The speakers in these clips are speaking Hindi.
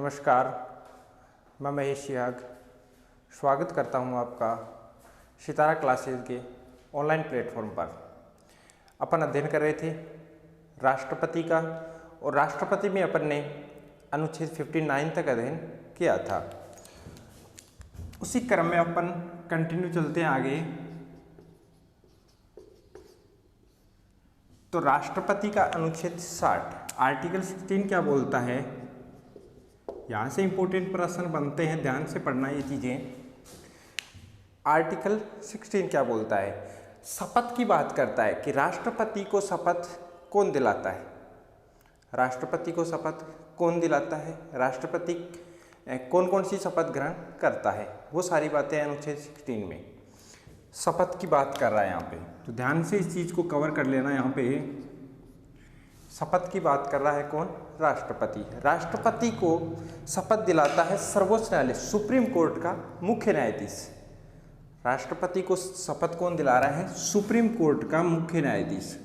नमस्कार, मैं महेश सिहाग स्वागत करता हूं आपका सितारा क्लासेस के ऑनलाइन प्लेटफॉर्म पर। अपन अध्ययन कर रहे थे राष्ट्रपति का, और राष्ट्रपति में अपन ने अनुच्छेद 59 तक अध्ययन किया था। उसी क्रम में अपन कंटिन्यू चलते हैं आगे। तो राष्ट्रपति का अनुच्छेद 60 आर्टिकल 16 क्या बोलता है, यहाँ से इंपॉर्टेंट प्रश्न बनते हैं, ध्यान से पढ़ना ये चीज़ें। आर्टिकल 16 क्या बोलता है, शपथ की बात करता है कि राष्ट्रपति को शपथ कौन दिलाता है। राष्ट्रपति को शपथ कौन दिलाता है, राष्ट्रपति कौन कौन सी शपथ ग्रहण करता है, वो सारी बातें अनुच्छेद 16 में शपथ की बात कर रहा है यहाँ पे। तो ध्यान से इस चीज़ को कवर कर लेना। यहाँ पे शपथ की बात कर रहा है कौन, राष्ट्रपति। राष्ट्रपति को शपथ दिलाता है सर्वोच्च न्यायालय सुप्रीम कोर्ट का मुख्य न्यायाधीश। राष्ट्रपति को शपथ कौन दिला रहा है, सुप्रीम कोर्ट का मुख्य न्यायाधीश।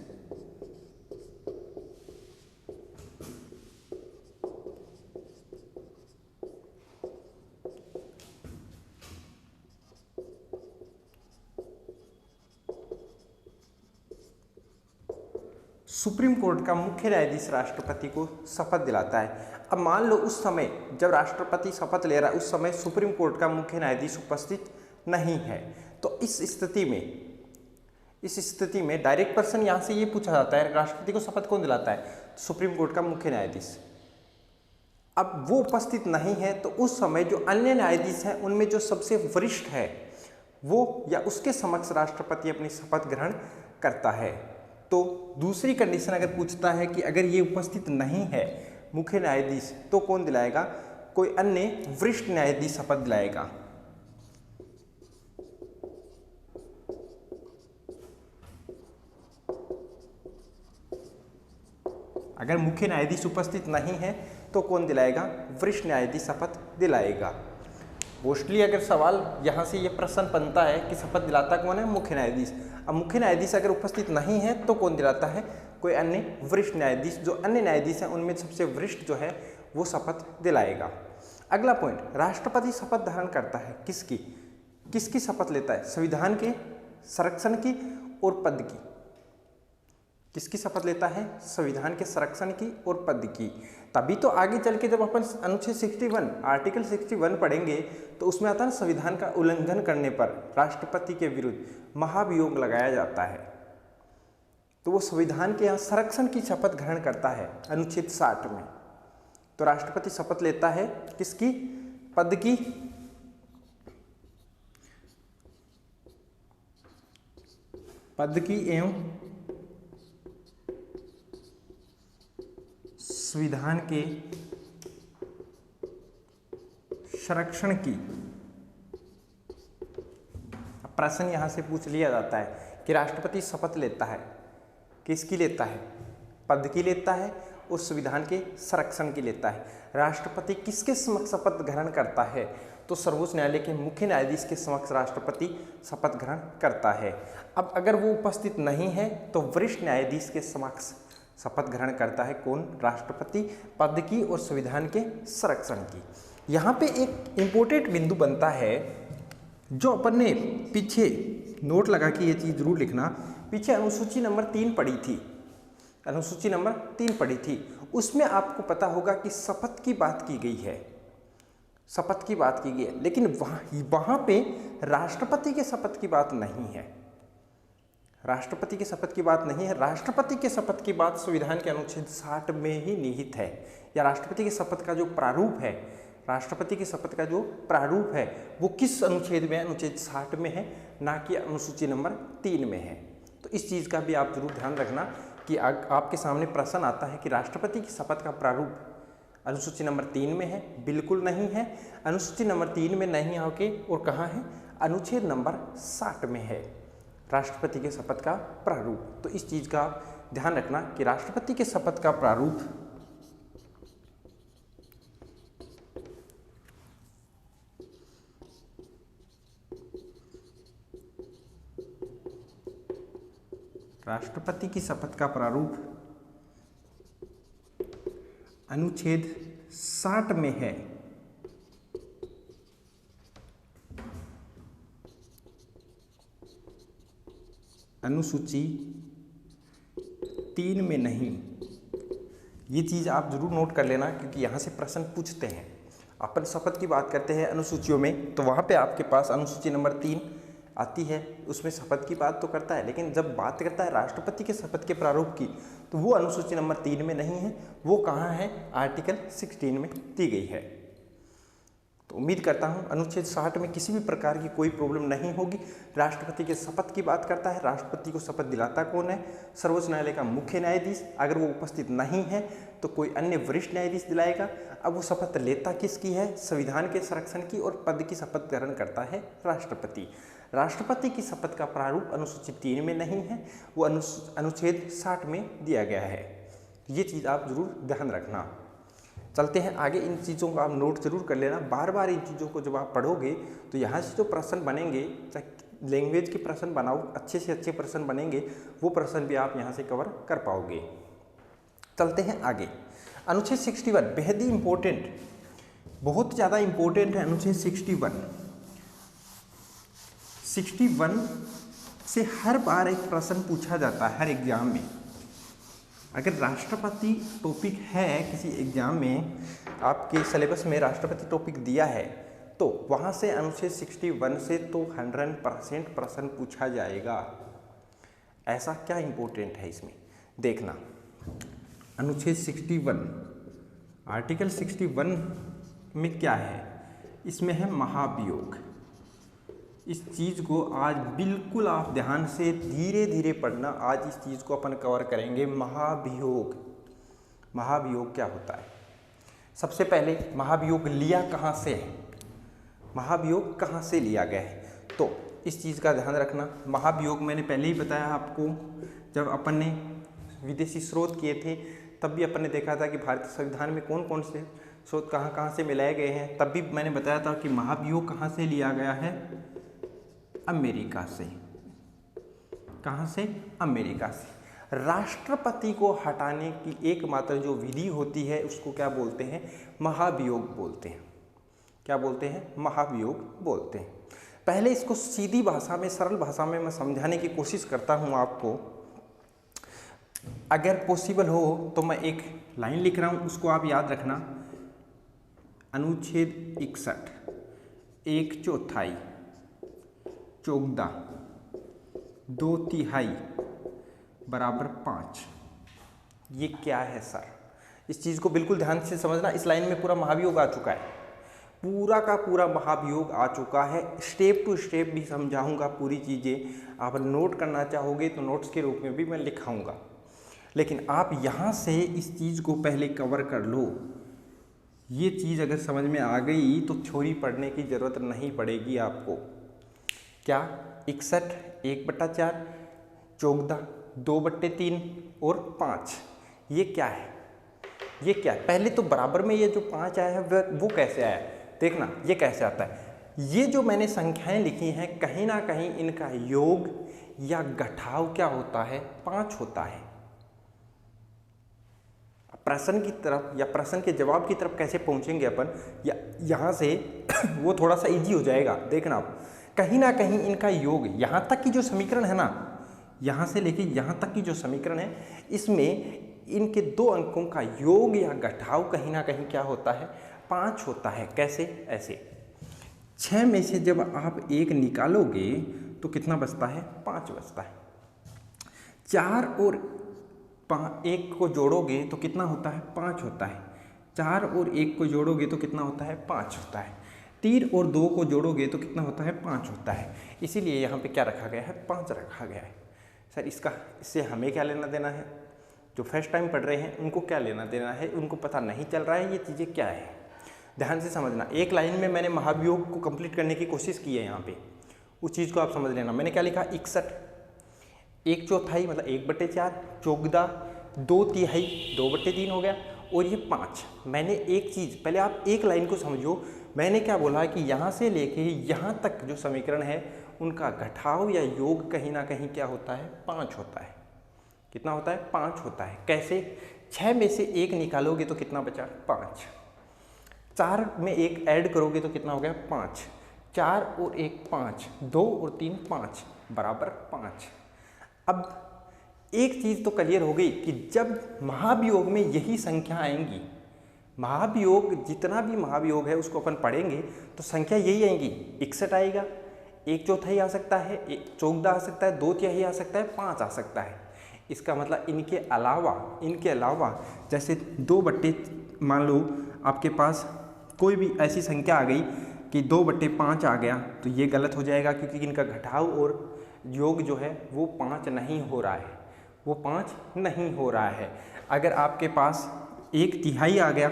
सुप्रीम कोर्ट का मुख्य न्यायाधीश राष्ट्रपति को शपथ दिलाता है। अब मान लो उस समय जब राष्ट्रपति शपथ ले रहा है, उस समय सुप्रीम कोर्ट का मुख्य न्यायाधीश उपस्थित नहीं है, तो इस स्थिति में डायरेक्ट पर्सन यहाँ से ये पूछा जाता है, राष्ट्रपति को शपथ कौन दिलाता है, सुप्रीम कोर्ट का मुख्य न्यायाधीश। अब वो उपस्थित नहीं है, तो उस समय जो अन्य न्यायाधीश हैं उनमें जो सबसे वरिष्ठ है वो या उसके समक्ष राष्ट्रपति अपनी शपथ ग्रहण करता है। तो दूसरी कंडीशन अगर पूछता है कि अगर ये उपस्थित नहीं है मुख्य न्यायाधीश, तो कौन दिलाएगा, कोई अन्य वरिष्ठ न्यायाधीश शपथ दिलाएगा। अगर मुख्य न्यायाधीश उपस्थित नहीं है तो कौन दिलाएगा, वरिष्ठ न्यायाधीश शपथ दिलाएगा। मोस्टली अगर सवाल यहाँ से ये प्रश्न बनता है कि शपथ दिलाता कौन है, मुख्य न्यायाधीश। अब मुख्य न्यायाधीश अगर उपस्थित नहीं है तो कौन दिलाता है, कोई अन्य वरिष्ठ न्यायाधीश। जो अन्य न्यायाधीश हैं उनमें सबसे वरिष्ठ जो है वो शपथ दिलाएगा। अगला पॉइंट, राष्ट्रपति शपथ धारण करता है किसकी शपथ लेता है, संविधान के संरक्षण की और पद की। किसकी शपथ लेता है, संविधान के संरक्षण की और पद की। तभी तो आगे चल के जब अपन अनुच्छेद 61 आर्टिकल 61 पढ़ेंगे तो उसमें आता है संविधान का उल्लंघन करने पर राष्ट्रपति के विरुद्ध महाभियोग लगाया जाता है। तो वो संविधान के यहाँ संरक्षण की शपथ ग्रहण करता है अनुच्छेद 60 में। तो राष्ट्रपति शपथ लेता है किसकी, पद की, एवं संविधान के संरक्षण की। प्रश्न यहां से पूछ लिया जाता है कि राष्ट्रपति शपथ लेता है किसकी लेता है, पद की लेता है और संविधान के संरक्षण की लेता है। राष्ट्रपति किसके समक्ष शपथ ग्रहण करता है, तो सर्वोच्च न्यायालय के मुख्य न्यायाधीश के समक्ष राष्ट्रपति शपथ ग्रहण करता है। अब अगर वो उपस्थित नहीं है तो वरिष्ठ न्यायाधीश के समक्ष शपथ ग्रहण करता है कौन, राष्ट्रपति, पद की और संविधान के संरक्षण की। यहाँ पे एक इम्पोर्टेंट बिंदु बनता है जो अपन ने पीछे नोट लगा के ये चीज़ जरूर लिखना। पीछे अनुसूची नंबर 3 पढ़ी थी, अनुसूची नंबर 3 पढ़ी थी, उसमें आपको पता होगा कि शपथ की बात की गई है, शपथ की बात की गई है, लेकिन वहाँ पे राष्ट्रपति के शपथ की बात नहीं है। राष्ट्रपति के शपथ की बात नहीं है। राष्ट्रपति के शपथ की बात संविधान के अनुच्छेद 60 में ही निहित है, या राष्ट्रपति के शपथ का जो प्रारूप है, राष्ट्रपति के शपथ का जो प्रारूप है वो किस अनुच्छेद में है, अनुच्छेद 60 में है, ना कि अनुसूची नंबर 3 में है। तो इस चीज़ का भी आप जरूर ध्यान रखना कि आपके सामने प्रश्न आता है कि राष्ट्रपति की शपथ का प्रारूप अनुसूची नंबर 3 में है, बिल्कुल नहीं है। अनुसूची नंबर 3 में नहीं होके और कहाँ है, अनुच्छेद नंबर 60 में है राष्ट्रपति के शपथ का प्रारूप। तो इस चीज़ का ध्यान रखना कि राष्ट्रपति के शपथ का प्रारूप अनुच्छेद 60 में है। अनुसूची 3 में नहीं। ये चीज़ आप जरूर नोट कर लेना, क्योंकि यहाँ से प्रश्न पूछते हैं। अपन शपथ की बात करते हैं अनुसूचियों में, तो वहाँ पे आपके पास अनुसूची नंबर 3 आती है, उसमें शपथ की बात तो करता है, लेकिन जब बात करता है राष्ट्रपति के शपथ के प्रारूप की, तो वो अनुसूची नंबर 3 में नहीं है। वो कहाँ है? आर्टिकल 16 में दी गई है। तो उम्मीद करता हूँ अनुच्छेद 60 में किसी भी प्रकार की कोई प्रॉब्लम नहीं होगी। राष्ट्रपति के शपथ की बात करता है। राष्ट्रपति को शपथ दिलाता कौन है? सर्वोच्च न्यायालय का मुख्य न्यायाधीश। अगर वो उपस्थित नहीं है तो कोई अन्य वरिष्ठ न्यायाधीश दिलाएगा। अब वो शपथ लेता किसकी है? संविधान के संरक्षण की, और पद की शपथ ग्रहण करता है राष्ट्रपति। राष्ट्रपति की शपथ का प्रारूप अनुसूची 3 में नहीं है, वो अनुच्छेद 60 में दिया गया है। ये चीज़ आप जरूर ध्यान रखना। चलते हैं आगे, इन चीज़ों को आप नोट जरूर कर लेना। बार बार इन चीज़ों को जब आप पढ़ोगे तो यहाँ से जो प्रश्न बनेंगे, चाहे लैंग्वेज के प्रश्न बनाओ, अच्छे से अच्छे प्रश्न बनेंगे, वो प्रश्न भी आप यहाँ से कवर कर पाओगे। चलते हैं आगे। अनुच्छेद 61 बेहद ही इम्पोर्टेंट, बहुत ज़्यादा इम्पोर्टेंट है अनुच्छेद 61। 61 से हर बार एक प्रश्न पूछा जाता है हर एग्जाम में। अगर राष्ट्रपति टॉपिक है किसी एग्जाम में, आपके सिलेबस में राष्ट्रपति टॉपिक दिया है, तो वहाँ से अनुच्छेद 61 से तो 100% प्रश्न पूछा जाएगा। ऐसा क्या इम्पोर्टेंट है इसमें, देखना। अनुच्छेद 61 आर्टिकल 61 में क्या है? इसमें है महाभियोग। इस चीज़ को आज बिल्कुल आप ध्यान से धीरे धीरे पढ़ना। आज इस चीज़ को अपन कवर करेंगे। महाभियोग, महाभियोग क्या होता है? सबसे पहले महाभियोग लिया कहाँ से है? महाभियोग कहाँ से लिया गया है? तो इस चीज़ का ध्यान रखना। महाभियोग मैंने पहले ही बताया आपको, जब अपन ने विदेशी स्रोत किए थे तब भी अपन ने देखा था कि भारतीय संविधान में कौन कौन से स्रोत कहाँ कहाँ से मिलाए गए हैं। तब भी मैंने बताया था कि महाभियोग कहाँ से लिया गया है? अमेरिका से। कहाँ से? अमेरिका से। राष्ट्रपति को हटाने की एकमात्र जो विधि होती है उसको क्या बोलते हैं? महाभियोग बोलते हैं। क्या बोलते हैं? महाभियोग बोलते हैं। पहले इसको सीधी भाषा में, सरल भाषा में मैं समझाने की कोशिश करता हूँ आपको। अगर पॉसिबल हो तो मैं एक लाइन लिख रहा हूँ, उसको आप याद रखना। अनुच्छेद 61 1/4 चौगदा 2/3 बराबर 5। ये क्या है सर? इस चीज़ को बिल्कुल ध्यान से समझना। इस लाइन में पूरा महाभियोग आ चुका है, पूरा का पूरा महाभियोग आ चुका है। स्टेप टू स्टेप भी समझाऊंगा पूरी चीज़ें। आप नोट करना चाहोगे तो नोट्स के रूप में भी मैं लिखाऊंगा, लेकिन आप यहाँ से इस चीज़ को पहले कवर कर लो। ये चीज़ अगर समझ में आ गई तो थ्योरी पढ़ने की ज़रूरत नहीं पड़ेगी आपको। क्या? 61 1/4 चौगदा 2/3 और 5। ये क्या है? ये क्या है? पहले तो बराबर में ये जो 5 आया है वो कैसे आया? देखना ये कैसे आता है। ये जो मैंने संख्याएं लिखी हैं, कहीं ना कहीं इनका योग या घटाव क्या होता है? 5 होता है। प्रश्न की तरफ या प्रश्न के जवाब की तरफ कैसे पहुंचेंगे अपन, या यहाँ से वो थोड़ा सा इजी हो जाएगा। देखना आप, कहीं ना कहीं इनका योग, यहाँ तक की जो समीकरण है ना, यहाँ से लेके यहाँ तक की जो समीकरण है, इसमें इनके 2 अंकों का योग या घटाव कहीं ना कहीं क्या होता है? 5 होता है। कैसे? ऐसे 6 में से जब आप 1 निकालोगे तो कितना बचता है? 5 बचता है। 4 और 1 को जोड़ोगे तो कितना होता है? 5 होता है। 4 और 1 को जोड़ोगे तो कितना होता है? 5 होता है। 3 और 2 को जोड़ोगे तो कितना होता है? 5 होता है। इसीलिए यहाँ पे क्या रखा गया है? 5 रखा गया है। सर इससे हमें क्या लेना देना है? जो फर्स्ट टाइम पढ़ रहे हैं उनको क्या लेना देना है? उनको पता नहीं चल रहा है ये चीज़ें क्या है। ध्यान से समझना। एक लाइन में मैंने महाभियोग को कंप्लीट करने की कोशिश की है। यहाँ पे उस चीज़ को आप समझ लेना। मैंने क्या लिखा? 61 1/4 मतलब 1/4 चौगदा 2/3 2/3 हो गया, और ये 5। मैंने एक चीज़, पहले आप एक लाइन को समझो। मैंने क्या बोला कि यहाँ से लेके यहाँ तक जो समीकरण है उनका घटाव या योग कहीं ना कहीं क्या होता है? 5 होता है। कितना होता है? 5 होता है। कैसे? 6 में से 1 निकालोगे तो कितना बचा? 5। 4 में 1 ऐड करोगे तो कितना हो गया? 5। 4 और 1 5, 2 और 3 5 बराबर 5। अब एक चीज़ तो क्लियर हो गई कि जब महाभियोग में यही संख्या आएंगी, महाभियोग जितना भी महाभियोग है उसको अपन पढ़ेंगे तो संख्या यही आएंगी, 61 आएगा, 1/4 आ सकता है, 14 आ सकता है, 2/3 आ सकता है, 5 आ सकता है। इसका मतलब इनके अलावा जैसे 2/, मान लो आपके पास कोई भी ऐसी संख्या आ गई कि 2/5 आ गया, तो ये गलत हो जाएगा क्योंकि इनका घटाव और योग जो है वो 5 नहीं हो रहा है, वो 5 नहीं हो रहा है। अगर आपके पास 1/3 आ गया,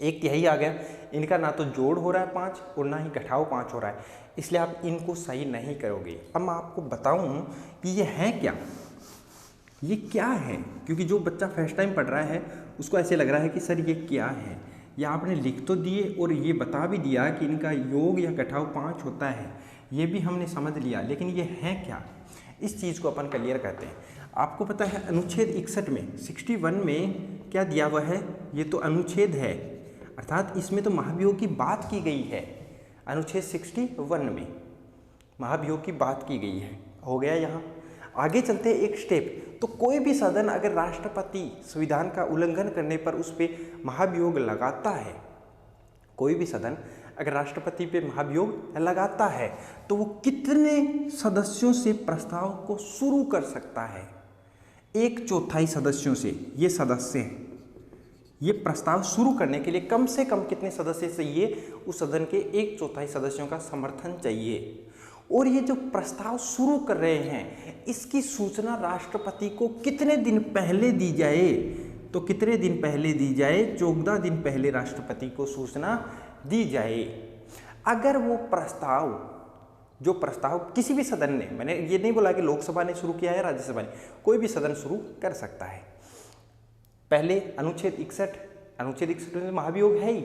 1/3 आ गया, इनका ना तो जोड़ हो रहा है 5 और ना ही घटाव 5 हो रहा है, इसलिए आप इनको सही नहीं करोगे। अब मैं आपको बताऊं कि ये है क्या, ये क्या है, क्योंकि जो बच्चा फर्स्ट टाइम पढ़ रहा है उसको ऐसे लग रहा है कि सर ये क्या है, या आपने लिख तो दिए और ये बता भी दिया कि इनका योग या घटाव 5 होता है, ये भी हमने समझ लिया, लेकिन ये है क्या, इस चीज़ को अपन क्लियर करते हैं। आपको पता है अनुच्छेद 61 में 61 में क्या दिया हुआ है, ये तो अनुच्छेद है, अर्थात इसमें तो महाभियोग की बात की गई है। अनुच्छेद 61 में महाभियोग की बात की गई है, हो गया। यहाँ आगे चलते हैं एक स्टेप, तो कोई भी सदन अगर राष्ट्रपति संविधान का उल्लंघन करने पर उस पर महाभियोग लगाता है, कोई भी सदन अगर राष्ट्रपति पे महाभियोग लगाता है तो वो कितने सदस्यों से प्रस्ताव को शुरू कर सकता है? 1/4 सदस्यों से। ये सदस्य हैं, ये प्रस्ताव शुरू करने के लिए कम से कम कितने सदस्य चाहिए? उस सदन के 1/4 सदस्यों का समर्थन चाहिए। और ये जो प्रस्ताव शुरू कर रहे हैं इसकी सूचना राष्ट्रपति को कितने दिन पहले दी जाए? तो कितने दिन पहले दी जाए? 14 दिन पहले राष्ट्रपति को सूचना दी जाए। अगर वो जो प्रस्ताव किसी भी सदन ने, मैंने ये नहीं बोला कि लोकसभा ने शुरू किया है, राज्यसभा ने, कोई भी सदन शुरू कर सकता है। पहले अनुच्छेद 61 में महाभियोग है ही,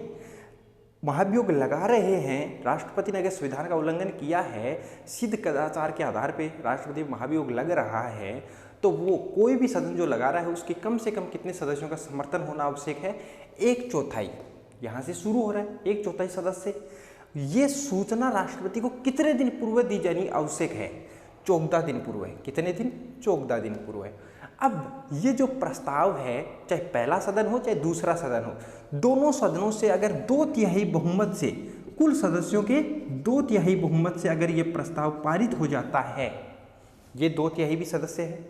महाभियोग लगा रहे हैं, राष्ट्रपति ने अगर संविधान का उल्लंघन किया है, सिद्ध कदाचार के आधार पे राष्ट्रपति महाभियोग लग रहा है, तो वो कोई भी सदन जो लगा रहा है उसके कम से कम कितने सदस्यों का समर्थन होना आवश्यक है? 1/4। यहाँ से शुरू हो रहा है 1/4 सदस्य। ये सूचना राष्ट्रपति को कितने दिन पूर्व दी जानी आवश्यक है? 14 दिन पूर्व है। कितने दिन? 14 दिन पूर्व है। अब ये जो प्रस्ताव है, चाहे पहला सदन हो चाहे दूसरा सदन हो, दोनों सदनों से अगर 2/3 बहुमत से, कुल सदस्यों के 2/3 बहुमत से अगर ये प्रस्ताव पारित हो जाता है, ये 2/3 भी सदस्य है,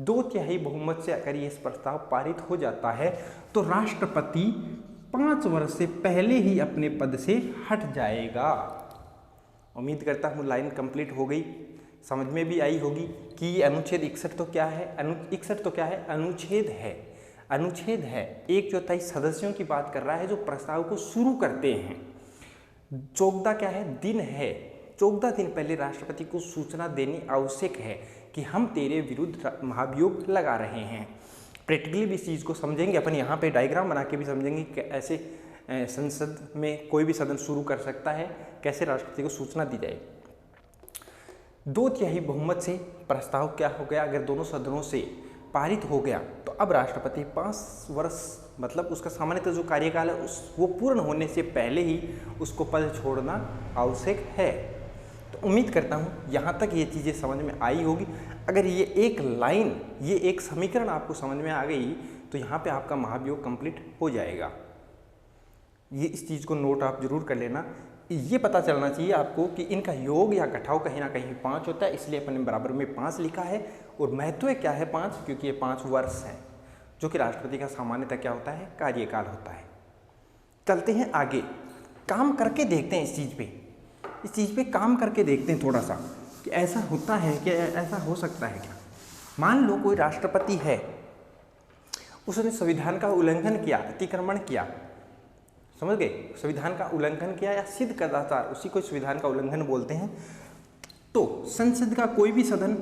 2/3 बहुमत से अगर ये प्रस्ताव पारित हो जाता है तो राष्ट्रपति 5 वर्ष से पहले ही अपने पद से हट जाएगा। उम्मीद करता हूँ लाइन कंप्लीट हो गई, समझ में भी आई होगी कि ये अनुच्छेद 61 तो क्या है? 61 तो क्या है? अनुच्छेद है। अनुच्छेद है, 1/4 सदस्यों की बात कर रहा है जो प्रस्ताव को शुरू करते हैं। 14 क्या है? दिन है। 14 दिन पहले राष्ट्रपति को सूचना देनी आवश्यक है कि हम तेरे विरुद्ध महाभियोग लगा रहे हैं। प्रैक्टिकली भी इस चीज़ को समझेंगे अपन, यहाँ पे डायग्राम बना के भी समझेंगे कि ऐसे संसद में कोई भी सदन शुरू कर सकता है, कैसे राष्ट्रपति को सूचना दी जाए। 2/3 बहुमत से प्रस्ताव क्या हो गया? अगर दोनों सदनों से पारित हो गया तो अब राष्ट्रपति 5 वर्ष, मतलब उसका सामान्यतः जो कार्यकाल है वो पूर्ण होने से पहले ही उसको पद छोड़ना आवश्यक है। तो उम्मीद करता हूँ यहाँ तक ये चीज़ें समझ में आई होगी। अगर ये एक लाइन, ये एक समीकरण आपको समझ में आ गई तो यहाँ पे आपका महाभियोग कंप्लीट हो जाएगा। ये इस चीज़ को नोट आप जरूर कर लेना। ये पता चलना चाहिए आपको कि इनका योग या घटाव कहीं ना कहीं 5 होता है, इसलिए अपन ने बराबर में 5 लिखा है। और महत्व क्या है 5? क्योंकि ये 5 वर्ष है, जो कि राष्ट्रपति का सामान्यतः क्या होता है? कार्यकाल होता है। चलते हैं आगे, काम करके देखते हैं इस चीज़ पे काम करके देखते हैं थोड़ा सा कि ऐसा होता है क्या, ऐसा हो सकता है क्या। मान लो कोई राष्ट्रपति है, उसने संविधान का उल्लंघन किया, अतिक्रमण किया, समझ गए? संविधान का उल्लंघन किया या सिद्ध कदाचार, उसी को संविधान का उल्लंघन बोलते हैं। तो संसद का कोई भी सदन,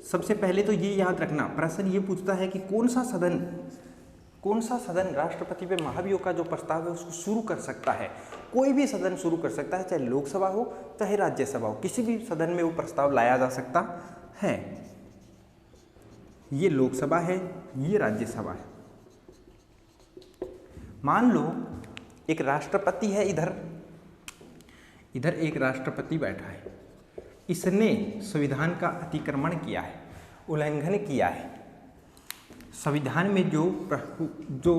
सबसे पहले तो ये याद रखना, प्रश्न ये पूछता है कि कौन सा सदन राष्ट्रपति पे महाभियोग का जो प्रस्ताव है उसको शुरू कर सकता है। कोई भी सदन शुरू कर सकता है, चाहे लोकसभा हो चाहे राज्यसभा हो, किसी भी सदन में वो प्रस्ताव लाया जा सकता है। ये लोकसभा है, ये राज्यसभा है। मान लो एक राष्ट्रपति है, इधर एक राष्ट्रपति बैठा है, इसने संविधान का अतिक्रमण किया है, उल्लंघन किया है। संविधान में जो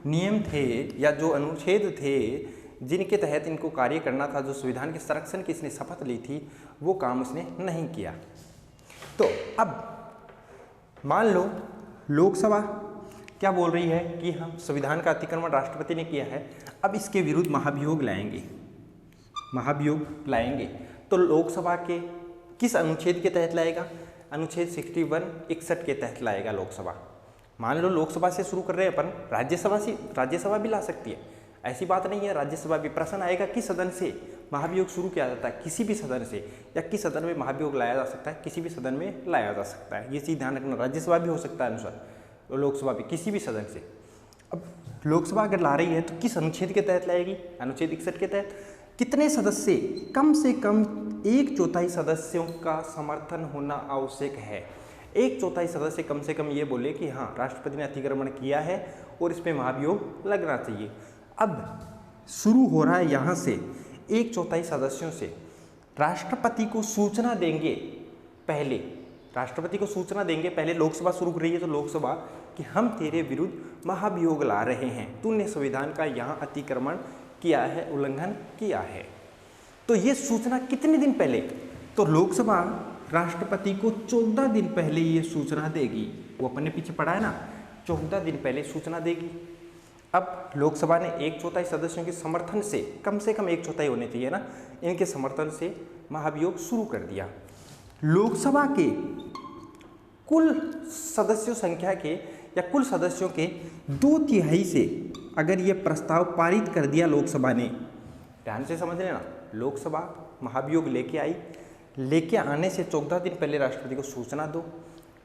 नियम थे या जो अनुच्छेद थे जिनके तहत इनको कार्य करना था, जो संविधान के संरक्षण की इसने शपथ ली थी, वो काम उसने नहीं किया। तो अब मान लो लोकसभा क्या बोल रही है कि हम संविधान का अतिक्रमण राष्ट्रपति ने किया है, अब इसके विरुद्ध महाभियोग लाएंगे। तो लोकसभा के किस अनुच्छेद के तहत लाएगा? अनुच्छेद 61 के तहत लाएगा लोकसभा। मान लो लोकसभा से शुरू कर रहे हैं अपन, राज्यसभा भी ला सकती है, ऐसी बात नहीं है। राज्यसभा भी प्रश्न आएगा किस सदन से महाभियोग शुरू किया जाता है, किसी भी सदन से, या किस सदन में महाभियोग लाया जा सकता है, किसी भी सदन में लाया जा सकता है। ये चीज़ ध्यान रखना, राज्यसभा भी हो सकता है अनुसार, लोकसभा भी, किसी भी सदन से। अब लोकसभा अगर ला रही है तो किस अनुच्छेद के तहत लाएगी? अनुच्छेद 61 के तहत। कितने सदस्य? कम से कम 1/4 सदस्यों का समर्थन होना आवश्यक है। 1/4 सदस्य कम से कम ये बोले कि हाँ राष्ट्रपति ने अतिक्रमण किया है और इस पर महाभियोग लगना चाहिए। अब शुरू हो रहा है यहाँ से 1/4 सदस्यों से राष्ट्रपति को सूचना देंगे पहले, लोकसभा शुरू कर रही है तो लोकसभा कि हम तेरे विरुद्ध महाभियोग ला रहे हैं, तूने संविधान का यहाँ अतिक्रमण किया है, उल्लंघन किया है। तो ये सूचना कितने दिन पहले? तो लोकसभा राष्ट्रपति को 14 दिन पहले ये सूचना देगी। वो अपने पीछे पड़ा है ना, 14 दिन पहले सूचना देगी। अब लोकसभा ने 1/4 सदस्यों के समर्थन से कम 1/4 होने चाहिए ना, इनके समर्थन से महाभियोग शुरू कर दिया। लोकसभा के कुल सदस्यों संख्या के या कुल सदस्यों के 2/3 से अगर ये प्रस्ताव पारित कर दिया लोकसभा ने, ध्यान से समझ लेना, लोकसभा महाभियोग लेके आने से 14 दिन पहले राष्ट्रपति को सूचना दो,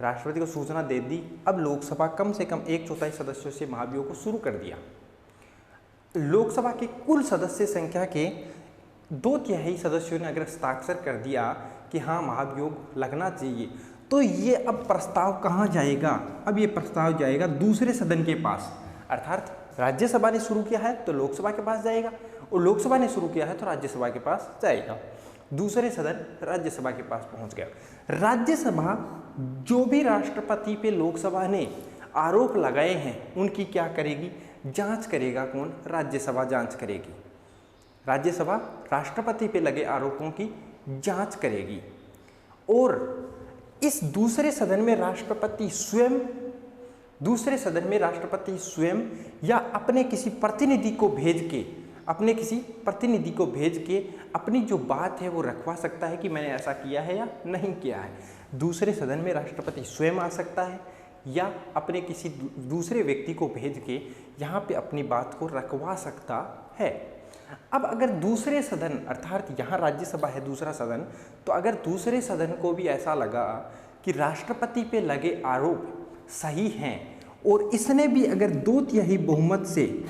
राष्ट्रपति को सूचना दे दी। अब लोकसभा कम से कम 1/4 सदस्यों से महाभियोग को शुरू कर दिया। लोकसभा के कुल सदस्य संख्या के 2/3 सदस्यों ने अगर हस्ताक्षर कर दिया कि हाँ महाभियोग लगना चाहिए, तो ये अब प्रस्ताव कहाँ जाएगा? अब ये प्रस्ताव जाएगा दूसरे सदन के पास, अर्थात राज्यसभा ने शुरू किया है तो लोकसभा के पास जाएगा, और लोकसभा ने शुरू किया है तो राज्यसभा के पास जाएगा। दूसरे सदन राज्यसभा के पास पहुंच गया। राज्यसभा जो भी राष्ट्रपति पे लोकसभा ने आरोप लगाए हैं उनकी क्या करेगी? जांच करेगा। कौन? राज्यसभा जांच करेगी। राज्यसभा राष्ट्रपति पे लगे आरोपों की जांच करेगी, और इस दूसरे सदन में राष्ट्रपति स्वयं या अपने किसी प्रतिनिधि को भेज के अपनी जो बात है वो रखवा सकता है कि मैंने ऐसा किया है या नहीं किया है। दूसरे सदन में राष्ट्रपति स्वयं आ सकता है या अपने किसी दूसरे व्यक्ति को भेज के यहाँ पे अपनी बात को रखवा सकता है। अब अगर दूसरे सदन, अर्थात यहाँ राज्यसभा है दूसरा सदन, तो अगर दूसरे सदन को भी ऐसा लगा कि राष्ट्रपति पे लगे आरोप सही हैं और इसने भी अगर 2/3 बहुमत से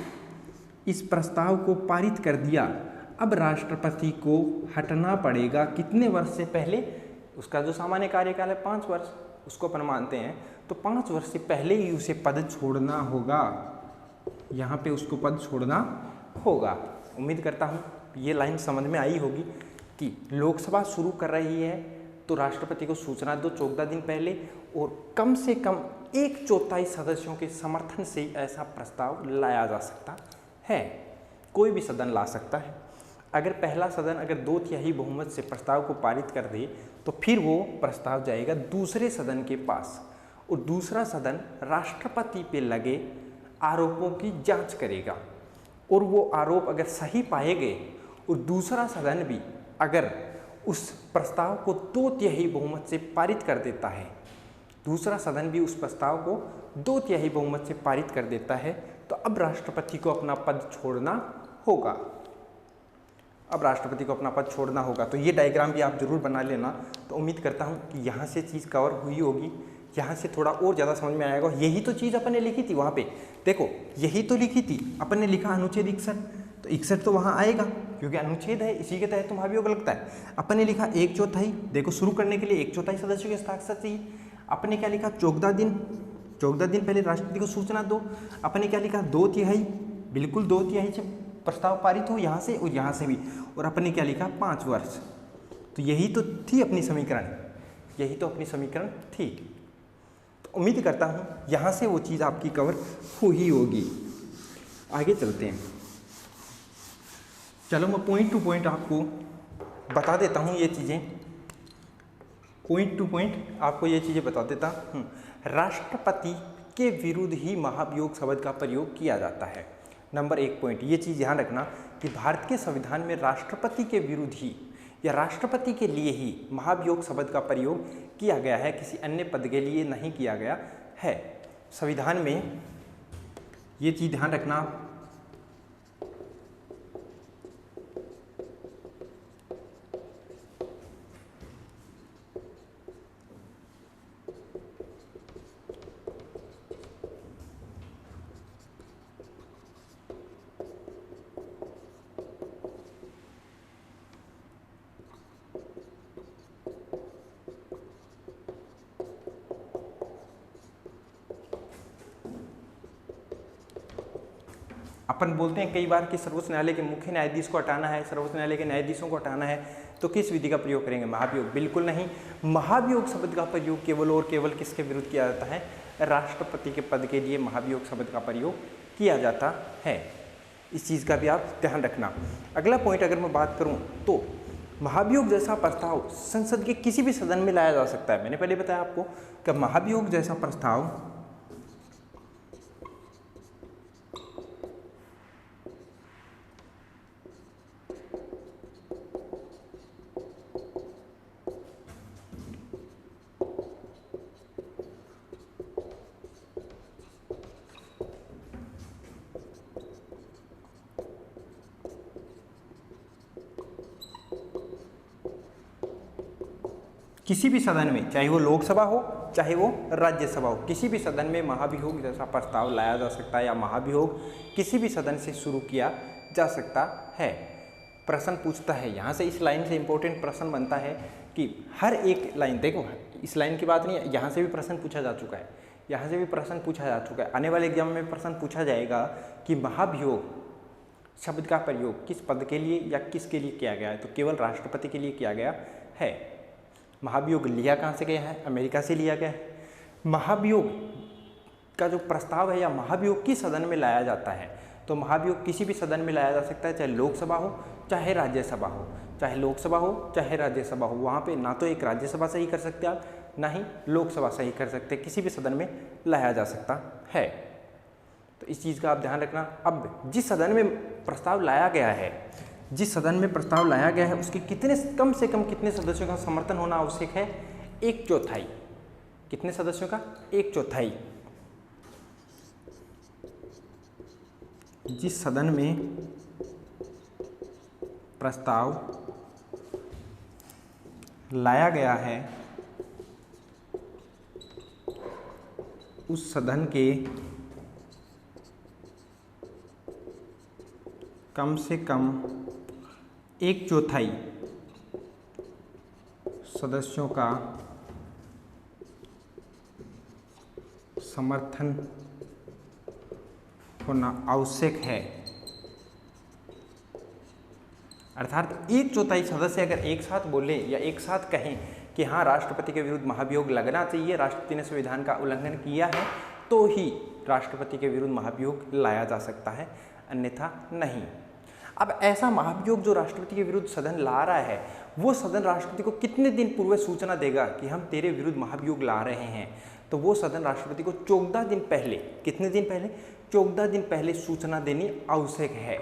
इस प्रस्ताव को पारित कर दिया, अब राष्ट्रपति को हटना पड़ेगा कितने वर्ष से पहले? उसका जो सामान्य कार्यकाल है 5 वर्ष, उसको अपन मानते हैं, तो 5 वर्ष से पहले ही उसे पद छोड़ना होगा। यहाँ पे उसको पद छोड़ना होगा। उम्मीद करता हूँ ये लाइन समझ में आई होगी कि लोकसभा शुरू कर रही है तो राष्ट्रपति को सूचना दो 14 दिन पहले, और कम से कम 1/4 सदस्यों के समर्थन से ऐसा प्रस्ताव लाया जा सकता है। कोई भी सदन ला सकता है। अगर पहला सदन अगर 2/3 बहुमत से प्रस्ताव को पारित कर दे तो फिर वो प्रस्ताव जाएगा दूसरे सदन के पास, और दूसरा सदन राष्ट्रपति पे लगे आरोपों की जांच करेगा, और वो आरोप अगर सही पाए गए और दूसरा सदन भी अगर उस प्रस्ताव को 2/3 बहुमत से पारित कर देता है, दूसरा सदन भी उस प्रस्ताव को 2/3 बहुमत से पारित कर देता है, तो अब राष्ट्रपति को अपना पद छोड़ना होगा। तो ये डायग्राम भी आप जरूर बना लेना। तो उम्मीद करता हूँ कि यहाँ से चीज़ कवर हुई होगी, यहाँ से थोड़ा और ज़्यादा समझ में आएगा। यही तो चीज़ अपन ने लिखी थी वहाँ पे, देखो यही तो लिखी थी अपन ने, लिखा अनुच्छेद 61, तो 61 तो वहाँ आएगा क्योंकि अनुच्छेद है, इसी के तहत तो महाभियोग लगता है। अपन ने लिखा 1/4, देखो शुरू करने के लिए 1/4 सदस्यों के हस्ताक्षर चाहिए। अपन ने क्या लिखा? 14 दिन पहले राष्ट्रपति को सूचना दो। अपन ने क्या लिखा? 2/3, बिल्कुल 2/3 से प्रस्ताव पारित हो यहाँ से और यहाँ से भी। और अपन ने क्या लिखा? 5 वर्ष। तो यही तो थी अपनी समीकरण, यही तो अपनी समीकरण थी। तो उम्मीद करता हूँ यहाँ से वो चीज़ आपकी कवर हुई होगी। आगे चलते हैं। चलो मैं पॉइंट टू पॉइंट आपको बता देता हूँ ये चीज़ें, पॉइंट टू पॉइंट आपको ये चीज़ें बता देता हूँ। राष्ट्रपति के विरुद्ध ही महाभियोग शब्द का प्रयोग किया जाता है। नंबर 1 पॉइंट, ये चीज़ ध्यान रखना कि भारत के संविधान में राष्ट्रपति के विरुद्ध ही या राष्ट्रपति के लिए ही महाभियोग शब्द का प्रयोग किया गया है, किसी अन्य पद के लिए नहीं किया गया है। संविधान में ये चीज़ ध्यान रखना। अपन बोलते हैं कई बार कि सर्वोच्च न्यायालय के मुख्य न्यायाधीश को हटाना है, सर्वोच्च न्यायालय के न्यायाधीशों को हटाना है, तो किस विधि का प्रयोग करेंगे? महाभियोग। बिल्कुल नहीं, महाभियोग शब्द का प्रयोग केवल और केवल किसके विरुद्ध किया जाता है? राष्ट्रपति के पद के लिए महाभियोग शब्द का प्रयोग किया जाता है। इस चीज़ का भी आप ध्यान रखना। अगला पॉइंट अगर मैं बात करूँ तो महाभियोग जैसा प्रस्ताव संसद के किसी भी सदन में लाया जा सकता है। मैंने पहले बताया आपको कि महाभियोग जैसा प्रस्ताव किसी भी सदन में, चाहे वो लोकसभा हो चाहे वो राज्यसभा हो, किसी भी सदन में महाभियोग जैसा प्रस्ताव लाया जा सकता है या महाभियोग किसी भी सदन से शुरू किया जा सकता है। प्रश्न पूछता है यहाँ से, इस लाइन से इंपॉर्टेंट प्रश्न बनता है कि हर एक लाइन, देखो इस लाइन की बात नहीं है, यहाँ से भी प्रश्न पूछा जा चुका है, यहाँ से भी प्रश्न पूछा जा चुका है। आने वाले एग्जाम में प्रश्न पूछा जाएगा कि महाभियोग शब्द का प्रयोग किस पद के लिए या किसके लिए किया गया है, तो केवल राष्ट्रपति के लिए किया गया है। महाभियोग लिया कहाँ से गया है? अमेरिका से लिया गया है। महाभियोग का जो प्रस्ताव है या महाभियोग किस सदन में लाया जाता है, तो महाभियोग किसी भी सदन में लाया जा सकता है, चाहे लोकसभा हो चाहे राज्यसभा हो, चाहे लोकसभा हो चाहे राज्यसभा हो। वहाँ पे ना तो एक राज्यसभा से ही कर सकते आप, ना ही लोकसभा से ही कर सकते, किसी भी सदन में लाया जा सकता है। तो इस चीज़ का आप ध्यान रखना। अब जिस सदन में प्रस्ताव लाया गया है, जिस सदन में प्रस्ताव लाया गया है उसके कितने, कम से कम कितने सदस्यों का समर्थन होना आवश्यक है? 1/4। कितने सदस्यों का? 1/4। जिस सदन में प्रस्ताव लाया गया है उस सदन के कम से कम 1/4 सदस्यों का समर्थन होना आवश्यक है। अर्थात 1/4 सदस्य अगर एक साथ बोले या एक साथ कहें कि हाँ राष्ट्रपति के विरुद्ध महाभियोग लगना चाहिए, राष्ट्रपति ने संविधान का उल्लंघन किया है, तो ही राष्ट्रपति के विरुद्ध महाभियोग लाया जा सकता है, अन्यथा नहीं। अब ऐसा महाभियोग जो राष्ट्रपति के विरुद्ध सदन ला रहा है, वो सदन राष्ट्रपति को कितने दिन पूर्व सूचना देगा कि हम तेरे विरुद्ध महाभियोग ला रहे हैं? तो वो सदन राष्ट्रपति को 14 दिन पहले, कितने दिन पहले? 14 दिन पहले सूचना देनी आवश्यक है।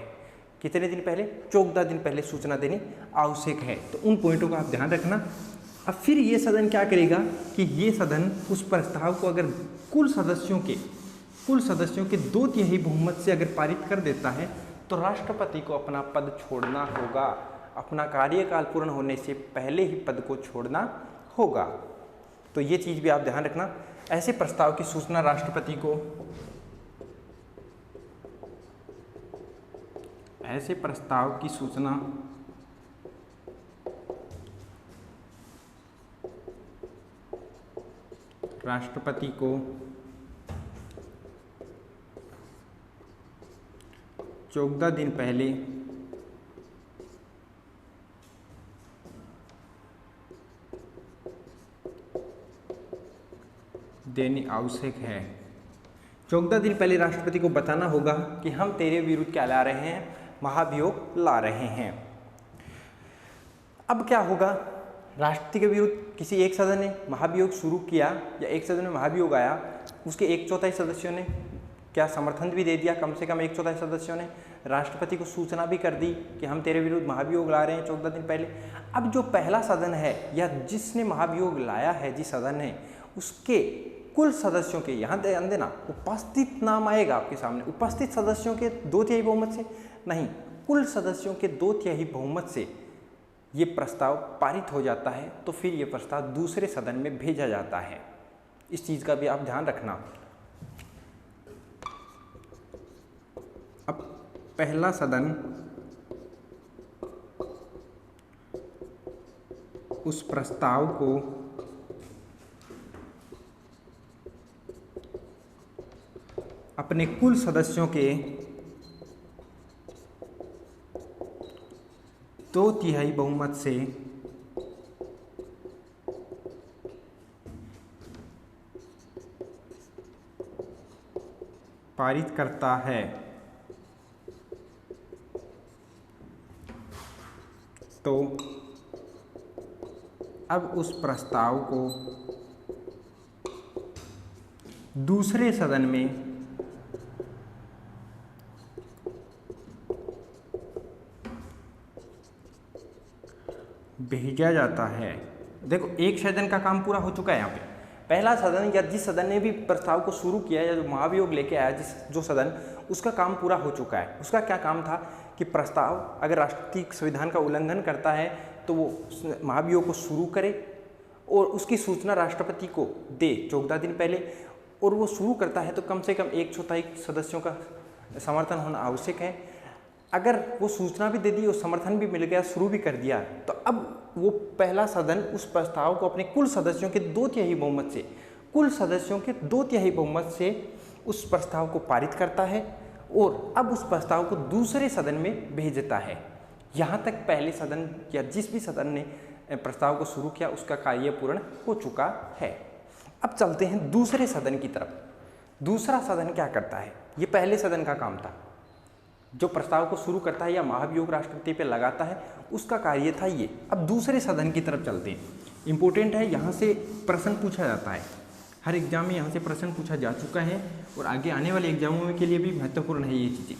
कितने दिन पहले? 14 दिन पहले सूचना देनी आवश्यक है। तो उन पॉइंटों का आप ध्यान रखना। अब फिर ये सदन क्या करेगा कि ये सदन उस प्रस्ताव को अगर कुल सदस्यों के 2/3 बहुमत से अगर पारित कर देता है, तो राष्ट्रपति को अपना पद छोड़ना होगा, अपना कार्यकाल पूर्ण होने से पहले ही पद को छोड़ना होगा। तो ये चीज़ भी आप ध्यान रखना। ऐसे प्रस्ताव की सूचना राष्ट्रपति को, ऐसे प्रस्ताव की सूचना राष्ट्रपति को 14 दिन पहले देनी आवश्यक है। 14 दिन पहले राष्ट्रपति को बताना होगा कि हम तेरे विरुद्ध क्या ला रहे हैं, महाभियोग ला रहे हैं। अब क्या होगा, राष्ट्रपति के विरुद्ध किसी एक सदन ने महाभियोग शुरू किया या एक सदन में महाभियोग आया, उसके 1/4 सदस्यों ने क्या समर्थन भी दे दिया, कम से कम 1/4 सदस्यों ने राष्ट्रपति को सूचना भी कर दी कि हम तेरे विरुद्ध महाभियोग ला रहे हैं 14 दिन पहले। अब जो पहला सदन है या जिसने महाभियोग लाया है, जिस सदन ने, उसके कुल सदस्यों के, यहाँ ध्यान देना, उपस्थित नाम आएगा आपके सामने, उपस्थित सदस्यों के 2/3 बहुमत से नहीं, कुल सदस्यों के 2/3 बहुमत से ये प्रस्ताव पारित हो जाता है, तो फिर ये प्रस्ताव दूसरे सदन में भेजा जाता है। इस चीज़ का भी आप ध्यान रखना। अब पहला सदन उस प्रस्ताव को अपने कुल सदस्यों के 2/3 बहुमत से पारित करता है। तो अब उस प्रस्ताव को दूसरे सदन में भेजा जाता है। देखो, एक सदन का काम पूरा हो चुका है। यहाँ पे पहला सदन या जिस सदन ने भी प्रस्ताव को शुरू किया या जो महाभियोग लेके आया, जो सदन, उसका काम पूरा हो चुका है। उसका क्या काम था कि प्रस्ताव अगर राष्ट्रपति संविधान का उल्लंघन करता है तो वो महाभियोग को शुरू करे और उसकी सूचना राष्ट्रपति को दे 14 दिन पहले, और वो शुरू करता है तो कम से कम 1/4 सदस्यों का समर्थन होना आवश्यक है। अगर वो सूचना भी दे दी और समर्थन भी मिल गया, शुरू भी कर दिया, तो अब वो पहला सदन उस प्रस्ताव को अपने कुल सदस्यों के 2/3 बहुमत से, कुल सदस्यों के 2/3 बहुमत से उस प्रस्ताव को पारित करता है और अब उस प्रस्ताव को दूसरे सदन में भेजता है। यहाँ तक पहले सदन या जिस भी सदन ने प्रस्ताव को शुरू किया उसका कार्य पूर्ण हो चुका है। अब चलते हैं दूसरे सदन की तरफ। दूसरा सदन क्या करता है? ये पहले सदन का काम था, जो प्रस्ताव को शुरू करता है या महाभियोग राष्ट्रपति पे लगाता है, उसका कार्य था ये। अब दूसरे सदन की तरफ चलते हैं। इंपॉर्टेंट है, यहाँ से प्रश्न पूछा जाता है, हर एग्जाम में यहाँ से प्रश्न पूछा जा चुका है और आगे आने वाले एग्जामों के लिए भी महत्वपूर्ण है ये चीज़ें,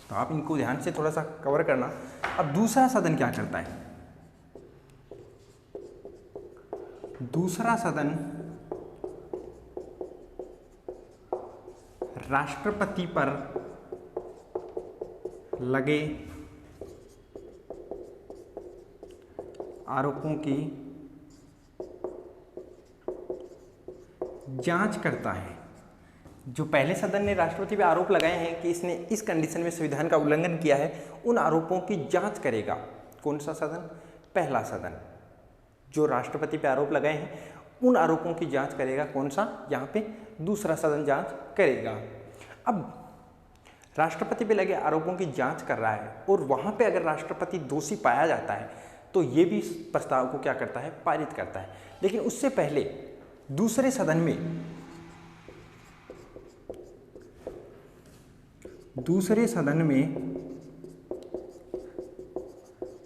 तो आप इनको ध्यान से थोड़ा सा कवर करना। अब दूसरा सदन क्या करता है? दूसरा सदन राष्ट्रपति पर लगे आरोपों की जांच करता है। जो पहले सदन ने राष्ट्रपति पे आरोप लगाए हैं कि इसने इस कंडीशन में संविधान का उल्लंघन किया है, उन आरोपों की जांच करेगा कौन सा सदन? पहला सदन। जो राष्ट्रपति पे आरोप लगाए हैं उन आरोपों की जांच करेगा कौन सा? यहाँ पे दूसरा सदन जांच करेगा। अब राष्ट्रपति पे लगे आरोपों की जांच कर रहा है और वहाँ पे अगर राष्ट्रपति दोषी पाया जाता है तो ये भी प्रस्ताव को क्या करता है? पारित करता है। लेकिन उससे पहले दूसरे सदन में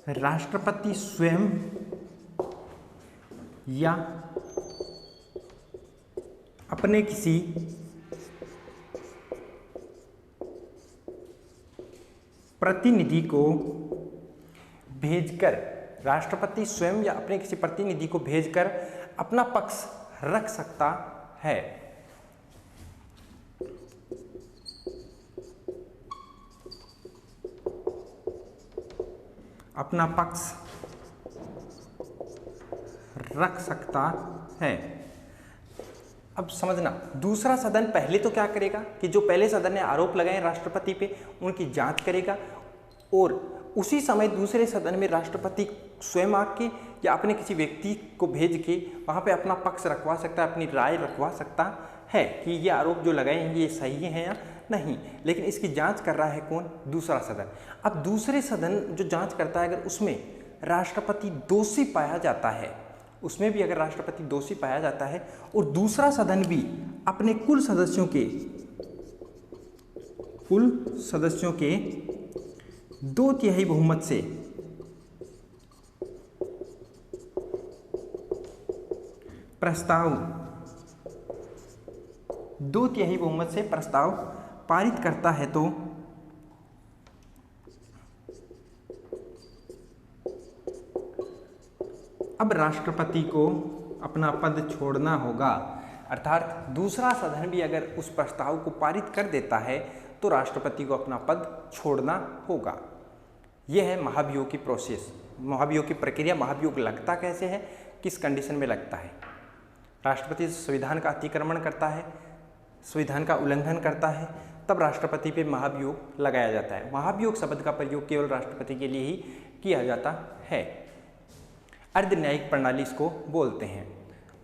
राष्ट्रपति स्वयं या अपने किसी प्रतिनिधि को भेजकर, राष्ट्रपति स्वयं या अपने किसी प्रतिनिधि को भेजकर अपना पक्ष रख सकता है। अपना पक्ष रख सकता है। अब समझना, दूसरा सदन पहले तो क्या करेगा कि जो पहले सदन ने आरोप लगाए राष्ट्रपति पे उनकी जांच करेगा और उसी समय दूसरे सदन में राष्ट्रपति स्वयं आके या अपने किसी व्यक्ति को भेज के वहाँ पे अपना पक्ष रखवा सकता है, अपनी राय रखवा सकता है कि ये आरोप जो लगाए हैं ये सही हैं या नहीं। लेकिन इसकी जांच कर रहा है कौन? दूसरा सदन। अब दूसरे सदन जो जांच करता है, अगर उसमें राष्ट्रपति दोषी पाया जाता है उसमें भी अगर राष्ट्रपति दोषी पाया जाता है और दूसरा सदन भी अपने कुल सदस्यों के 2/3 बहुमत से प्रस्ताव पारित करता है तो अब राष्ट्रपति को अपना पद छोड़ना होगा। अर्थात दूसरा सदन भी अगर उस प्रस्ताव को पारित कर देता है तो राष्ट्रपति को अपना पद छोड़ना होगा। यह है महाभियोग की प्रोसेस, महाभियोग की प्रक्रिया। महाभियोग लगता कैसे है, किस कंडीशन में लगता है? राष्ट्रपति संविधान का अतिक्रमण करता है, संविधान का उल्लंघन करता है, तब राष्ट्रपति पे महाभियोग लगाया जाता है। महाभियोग शब्द का प्रयोग केवल राष्ट्रपति के लिए ही किया जाता है। अर्धन्यायिक प्रणाली इसको बोलते हैं,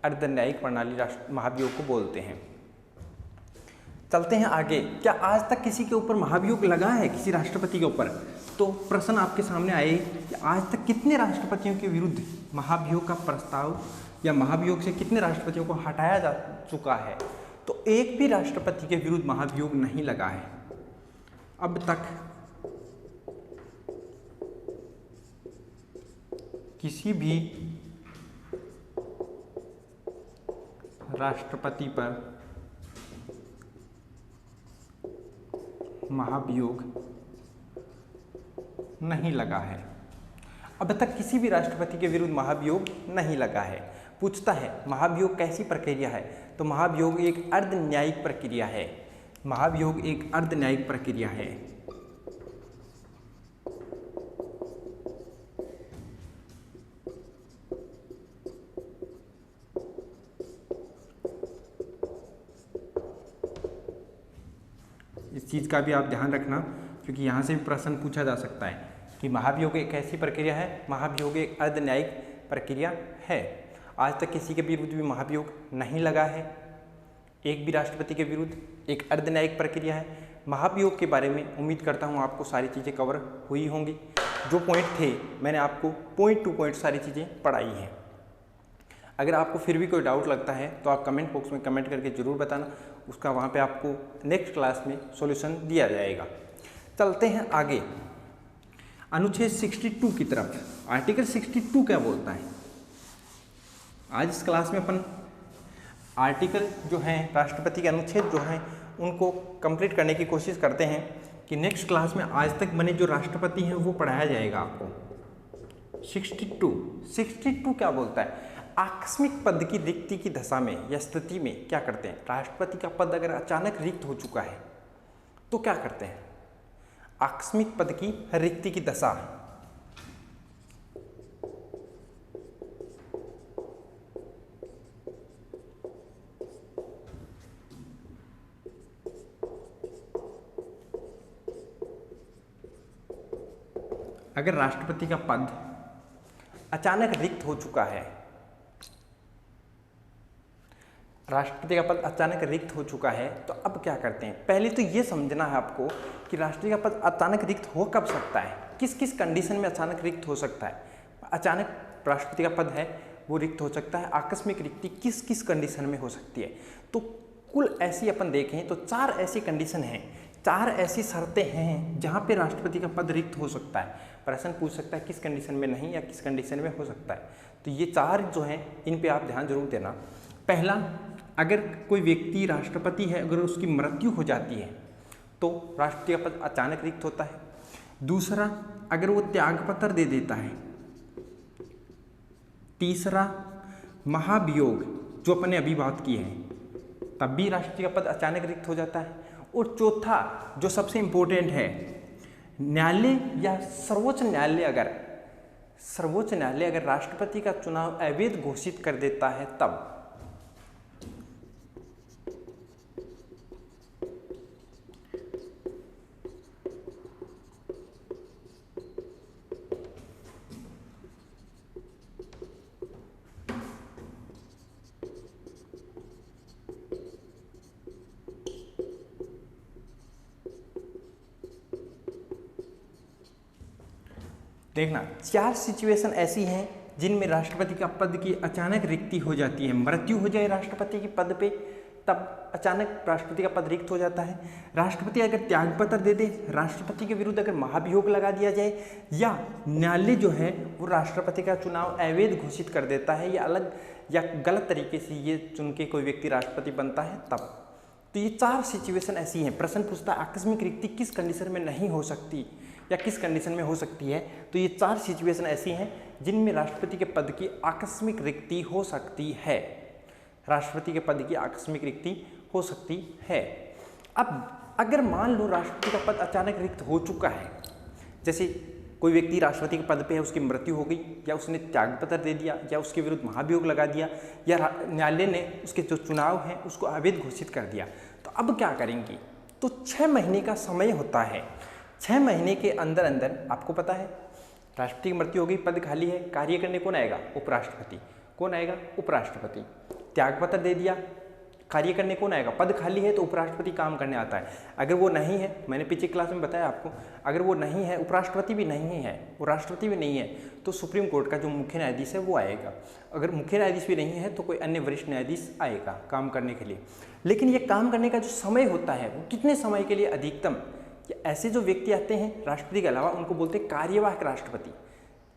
अर्धन्यायिक प्रणाली महाभियोग को बोलते हैं। चलते हैं आगे। क्या आज तक किसी के ऊपर महाभियोग लगा है, किसी राष्ट्रपति के ऊपर? तो प्रश्न आपके सामने आए कि आज तक कितने राष्ट्रपतियों के विरुद्ध महाभियोग का प्रस्ताव या महाभियोग से कितने राष्ट्रपतियों को हटाया जा चुका है? तो एक भी राष्ट्रपति के विरुद्ध महाभियोग नहीं लगा है अब तक। किसी भी राष्ट्रपति पर महाभियोग नहीं लगा है, अब तक किसी भी राष्ट्रपति के विरुद्ध महाभियोग नहीं लगा है। पूछता है महाभियोग कैसी प्रक्रिया है, तो महाभियोग एक अर्धन्यायिक प्रक्रिया है। महाभियोग एक अर्धन्यायिक प्रक्रिया है। इस चीज़ का भी आप ध्यान रखना, क्योंकि यहाँ से भी प्रश्न पूछा जा सकता है कि महाभियोग एक कैसी प्रक्रिया है। महाभियोग एक अर्धन्यायिक प्रक्रिया है। आज तक किसी के विरुद्ध भी महाभियोग नहीं लगा है, एक भी राष्ट्रपति के विरुद्ध। एक अर्धन्यायिक प्रक्रिया है। महाभियोग के बारे में उम्मीद करता हूँ आपको सारी चीज़ें कवर हुई होंगी। जो पॉइंट थे मैंने आपको पॉइंट टू पॉइंट सारी चीज़ें पढ़ाई हैं। अगर आपको फिर भी कोई डाउट लगता है तो आप कमेंट बॉक्स में कमेंट करके ज़रूर बताना, उसका वहाँ पे आपको नेक्स्ट क्लास में सॉल्यूशन दिया जाएगा। चलते हैं आगे अनुच्छेद 62 की तरफ। आर्टिकल 62 क्या बोलता है? आज इस क्लास में अपन आर्टिकल जो हैं, राष्ट्रपति के अनुच्छेद जो हैं, उनको कंप्लीट करने की कोशिश करते हैं कि नेक्स्ट क्लास में आज तक बने जो राष्ट्रपति हैं वो पढ़ाया जाएगा आपको। 62 क्या बोलता है? आकस्मिक पद की रिक्ति की दशा में या स्थिति में क्या करते हैं? राष्ट्रपति का पद अगर अचानक रिक्त हो चुका है तो क्या करते हैं? आकस्मिक पद की रिक्ति की दशा। अगर राष्ट्रपति का पद अचानक रिक्त हो चुका है, राष्ट्रपति का पद अचानक रिक्त हो चुका है तो अब क्या करते हैं? पहले तो ये समझना है आपको कि राष्ट्रपति का पद अचानक रिक्त हो कब सकता है, किस किस कंडीशन में अचानक रिक्त हो सकता है। अचानक राष्ट्रपति का पद है वो रिक्त हो सकता है। आकस्मिक रिक्ति किस किस कंडीशन में हो सकती है? तो कुल ऐसी अपन देखें तो 4 ऐसी कंडीशन हैं, 4 ऐसी शर्तें हैं जहाँ पे राष्ट्रपति का पद रिक्त हो सकता है। प्रश्न पूछ सकता है किस कंडीशन में नहीं या किस कंडीशन में हो सकता है। तो ये 4 जो हैं इन पे आप ध्यान जरूर देना। पहला, अगर कोई व्यक्ति राष्ट्रपति है, अगर उसकी मृत्यु हो जाती है तो राष्ट्रपति का पद अचानक रिक्त होता है। दूसरा, अगर वो त्यागपत्र दे देता है। तीसरा, महाभियोग जो अपने अभी बात की है तब भी राष्ट्रपति का पद अचानक रिक्त हो जाता है। और चौथा जो सबसे इम्पोर्टेंट है, न्यायालय या सर्वोच्च न्यायालय अगर राष्ट्रपति का चुनाव अवैध घोषित कर देता है तब। देखना 4 सिचुएशन ऐसी हैं जिनमें राष्ट्रपति का पद की अचानक रिक्ति हो जाती है, मृत्यु हो जाए राष्ट्रपति के पद पे तब अचानक राष्ट्रपति का पद रिक्त हो जाता है। राष्ट्रपति अगर त्यागपत्र दे दे, राष्ट्रपति के विरुद्ध अगर महाभियोग लगा दिया जाए, या न्यायालय जो है वो राष्ट्रपति का चुनाव अवैध घोषित कर देता है या अलग या गलत तरीके से ये चुन के कोई व्यक्ति राष्ट्रपति बनता है, तब तो ये 4 सिचुएशन ऐसी हैं। प्रश्न पूछता है आकस्मिक रिक्ति किस कंडीशन में नहीं हो सकती या किस कंडीशन में हो सकती है, तो ये 4 सिचुएशन ऐसी हैं जिनमें राष्ट्रपति के पद की आकस्मिक रिक्ति हो सकती है। राष्ट्रपति के पद की आकस्मिक रिक्ति हो सकती है। अब अगर मान लो राष्ट्रपति का पद अचानक रिक्त हो चुका है, जैसे कोई व्यक्ति राष्ट्रपति के पद पे है, उसकी मृत्यु हो गई, या उसने त्यागपत्र दे दिया, या उसके विरुद्ध महाभियोग लगा दिया, या न्यायालय ने उसके जो चुनाव है उसको अवैध घोषित कर दिया, तो अब क्या करेंगी? तो 6 महीने का समय होता है। 6 महीने के अंदर अंदर आपको पता है राष्ट्रपति की मृत्यु हो गई, पद खाली है, कार्य करने कौन आएगा? उपराष्ट्रपति। कौन आएगा? उपराष्ट्रपति। त्यागपत्र दे दिया, कार्य करने कौन आएगा? पद खाली है तो उपराष्ट्रपति काम करने आता है। अगर वो नहीं है, मैंने पिछले क्लास में बताया आपको, अगर वो नहीं है, उपराष्ट्रपति भी नहीं है, वो राष्ट्रपति भी नहीं है, तो सुप्रीम कोर्ट का जो मुख्य न्यायाधीश है वो आएगा। अगर मुख्य न्यायाधीश भी नहीं है तो कोई अन्य वरिष्ठ न्यायाधीश आएगा काम करने के लिए। लेकिन ये काम करने का जो समय होता है वो कितने समय के लिए अधिकतम? ऐसे जो व्यक्ति आते हैं राष्ट्रपति के अलावा उनको बोलते हैं कार्यवाहक राष्ट्रपति,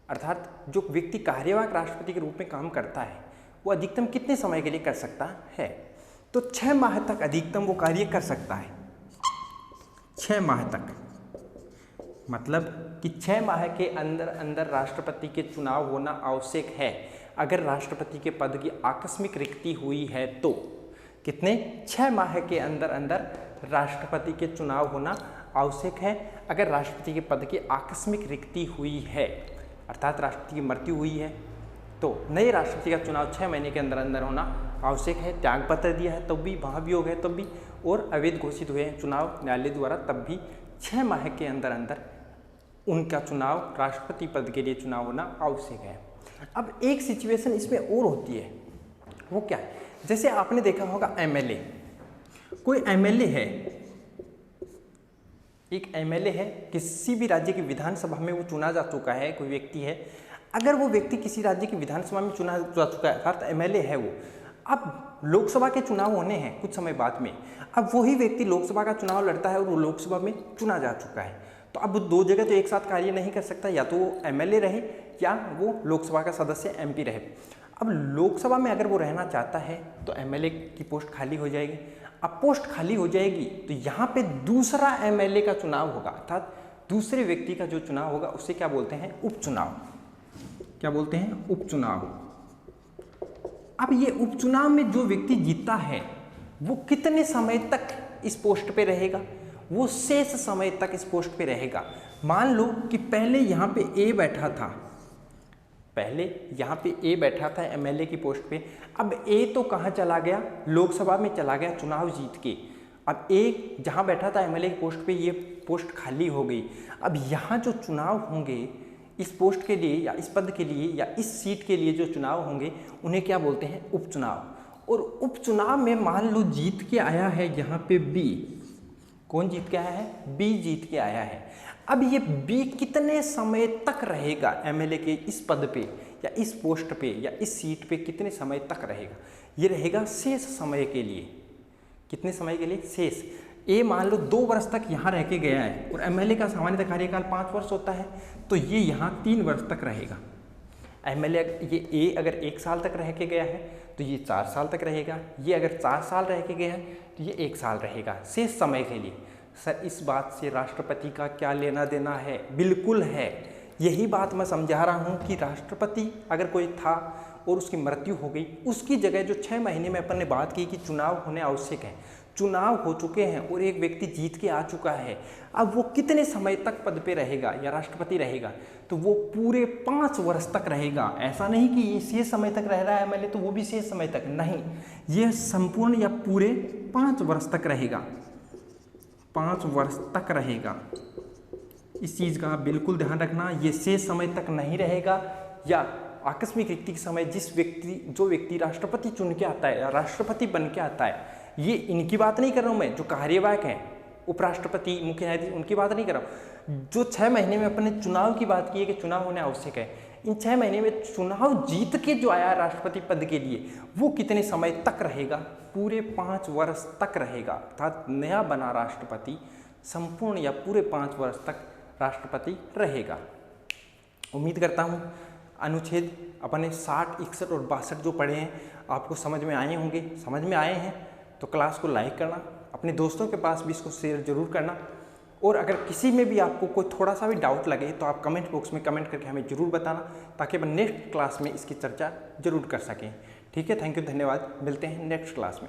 अर्थात जो व्यक्ति कार्यवाहक राष्ट्रपति के रूप में काम करता है वो अधिकतम कितने समय के लिए कर सकता है? तो 6 माह तक अधिकतम वो कार्य कर सकता है। 6 माह तक, मतलब कि 6 माह के अंदर अंदर राष्ट्रपति के चुनाव होना आवश्यक है। अगर राष्ट्रपति के पद की आकस्मिक रिक्ति हुई है तो कितने? 6 माह के अंदर अंदर राष्ट्रपति के चुनाव होना आवश्यक है। अगर राष्ट्रपति के पद की आकस्मिक रिक्ति हुई है, अर्थात राष्ट्रपति की मृत्यु हुई है, तो नए राष्ट्रपति का चुनाव 6 महीने के अंदर अंदर होना आवश्यक है। त्यागपत्र दिया है तब भी, महाभियोग है तब भी, और अवैध घोषित हुए हैं चुनाव न्यायालय द्वारा तब भी 6 माह के अंदर अंदर उनका चुनाव, राष्ट्रपति पद के लिए चुनाव होना आवश्यक है। अब एक सिचुएशन इसमें और होती है, वो क्या है? जैसे आपने देखा होगा एमएलए, कोई एमएलए है, एक एमएलए है, किसी भी राज्य की विधानसभा में वो चुना जा चुका है, कोई व्यक्ति है, अगर वो व्यक्ति किसी राज्य की विधानसभा में चुना जा चुका है, अर्थात एमएलए है वो, अब लोकसभा के चुनाव होने हैं कुछ समय बाद में, अब वही व्यक्ति लोकसभा का चुनाव लड़ता है और वो लोकसभा में चुना जा चुका है, तो अब 2 जगह तो एक साथ कार्य नहीं कर सकता, या तो वो एमएलए रहे या वो लोकसभा का सदस्य एमपी रहे। अब लोकसभा में अगर वो रहना चाहता है तो एमएलए की पोस्ट खाली हो जाएगी। अब पोस्ट खाली हो जाएगी तो यहाँ पे दूसरा एमएलए का चुनाव होगा, अर्थात दूसरे व्यक्ति का जो चुनाव होगा उसे क्या बोलते हैं? उपचुनाव। क्या बोलते हैं? उपचुनाव। अब ये उपचुनाव में जो व्यक्ति जीतता है वो कितने समय तक इस पोस्ट पे रहेगा? वो शेष समय तक इस पोस्ट पे रहेगा। मान लो कि पहले यहाँ पे ए बैठा था, पहले यहाँ पे ए बैठा था एमएलए की पोस्ट पे, अब ए तो कहाँ चला गया? लोकसभा में चला गया चुनाव जीत के। अब ए जहाँ बैठा था एमएलए की पोस्ट पे, ये पोस्ट खाली हो गई। अब यहाँ जो चुनाव होंगे इस पोस्ट के लिए या इस पद के लिए या इस सीट के लिए जो चुनाव होंगे उन्हें क्या बोलते हैं? उपचुनाव। और उपचुनाव में मान लो जीत के आया है यहाँ पे बी। कौन जीत के आया है? बी जीत के आया है। अब ये बी कितने समय तक रहेगा एमएलए के इस पद पे या इस पोस्ट पे या इस सीट पे कितने समय तक रहेगा? ये रहेगा शेष समय के लिए। कितने समय के लिए? शेष। ए मान लो 2 वर्ष तक यहाँ रह के गया है और एमएलए का सामान्यतः कार्यकाल 5 वर्ष होता है, तो ये यहाँ 3 वर्ष तक रहेगा। एमएलए ये ए अगर 1 साल तक रह के गया है तो ये 4 साल तक रहेगा, ये अगर 4 साल रह के गया है तो ये 1 साल रहेगा शेष समय के लिए। सर इस बात से राष्ट्रपति का क्या लेना देना है? बिल्कुल है। यही बात मैं समझा रहा हूँ कि राष्ट्रपति अगर कोई था और उसकी मृत्यु हो गई, उसकी जगह जो 6 महीने में अपन ने बात की कि चुनाव होने आवश्यक है, चुनाव हो चुके हैं और एक व्यक्ति जीत के आ चुका है, अब वो कितने समय तक पद पे रहेगा या राष्ट्रपति रहेगा? तो वो पूरे 5 वर्ष तक रहेगा। ऐसा नहीं कि ये शेष समय तक रह रहा है एमएलए तो वो भी शेष समय तक, नहीं, ये संपूर्ण या पूरे 5 वर्ष तक रहेगा। 5 वर्ष तक रहेगा। इस चीज़ का बिल्कुल ध्यान रखना, ये शेष समय तक नहीं रहेगा। या आकस्मिक रिक्ति के समय जो व्यक्ति राष्ट्रपति चुन के आता है या राष्ट्रपति बन के आता है, ये इनकी बात नहीं कर रहा हूँ मैं, जो कार्यवाहक हैं, उपराष्ट्रपति, मुख्य न्यायाधीश, उनकी बात नहीं कर रहा हूँ। जो 6 महीने में अपने चुनाव की बात की है कि चुनाव होने आवश्यक है, इन 6 महीने में चुनाव जीत के जो आया राष्ट्रपति पद के लिए वो कितने समय तक रहेगा? पूरे 5 वर्ष तक रहेगा। अर्थात नया बना राष्ट्रपति संपूर्ण या पूरे 5 वर्ष तक राष्ट्रपति रहेगा। उम्मीद करता हूँ अनुच्छेद अपने 60, 61 और 62 जो पढ़े हैं आपको समझ में आए होंगे। समझ में आए हैं तो क्लास को लाइक करना, अपने दोस्तों के पास भी इसको शेयर जरूर करना, और अगर किसी में भी आपको कोई थोड़ा सा भी डाउट लगे तो आप कमेंट बॉक्स में कमेंट करके हमें जरूर बताना, ताकि अपन नेक्स्ट क्लास में इसकी चर्चा जरूर कर सकें। ठीक है, थैंक यू, धन्यवाद। मिलते हैं नेक्स्ट क्लास में।